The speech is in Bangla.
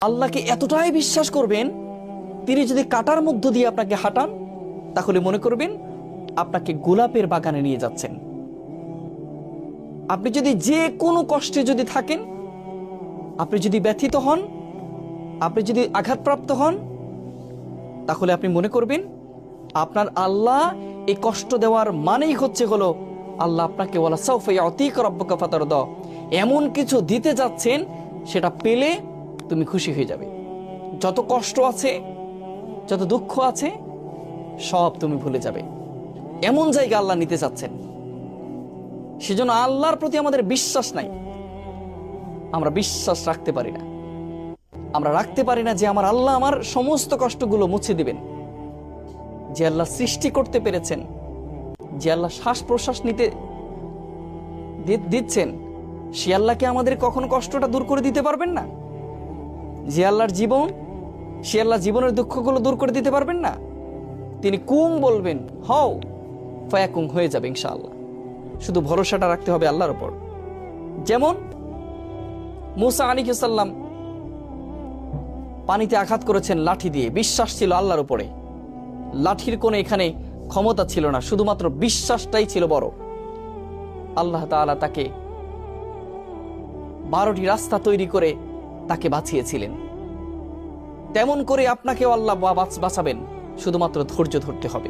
আল্লাহকে এতটাই বিশ্বাস করবেন, তিনি যদি কাঁটার মধ্য দিয়ে আপনাকে হাঁটান, তাহলে মনে করবেন আপনাকে গোলাপের বাগানে নিয়ে যাচ্ছেন। আপনি যদি যে কোনো কষ্টে যদি থাকেন, আপনি যদি ব্যথিত হন, আপনি যদি আঘাতপ্রাপ্ত হন, তাহলে আপনি মনে করবেন আপনার আল্লাহ এই কষ্ট দেওয়ার মানেই হলো আল্লাহ আপনাকে ওয়ালা সাউফা ইউতিকা রাব্বুকা ফাতারদা, এমন কিছু দিতে যাচ্ছেন সেটা পেলে তুমি খুশি হয়ে যাবে। যত কষ্ট আছে, যত দুঃখ আছে, সব তুমি ভুলে যাবে। এমন জায়গা আল্লাহ নিতে চাচ্ছেন। সেজন্য আল্লাহর প্রতি আমাদের বিশ্বাস নাই, আমরা বিশ্বাস রাখতে পারি না। আমরা রাখতে পারি না যে আমার আল্লাহ আমার সমস্ত কষ্টগুলো মুছে দিবেন। যে আল্লাহ সৃষ্টি করতে পেরেছেন, যে আল্লাহ শ্বাস প্রশ্বাস নিতে দিচ্ছেন, সে আল্লাহকে আমাদের কখনো কষ্টটা দূর করে দিতে পারবেন না? যে আল্লাহর জীবন, সে আল্লাহ জীবনের দুঃখগুলো দূর করে দিতে পারবেন না? তিনি কুং বলবেন, হও, ফায়াকুং, হয়ে যাবে ইনশাআল্লাহ। শুধু ভরসাটা রাখতে হবে আল্লাহর উপর। যেমন মুসা আলাইহিস সালাম পানিতে আঘাত করেছেন লাঠি দিয়ে, বিশ্বাস ছিল আল্লাহর উপরে। লাঠির কোনো এখানে ক্ষমতা ছিল না, শুধুমাত্র বিশ্বাসটাই ছিল বড়। আল্লাহ তাআলা তাকে 12টি রাস্তা তৈরি করে তাকে বাঁচিয়েছিলেন। তেমন করে আপনাকেও আল্লাহ বাঁচাবেন, শুধুমাত্র ধৈর্য ধরতে হবে।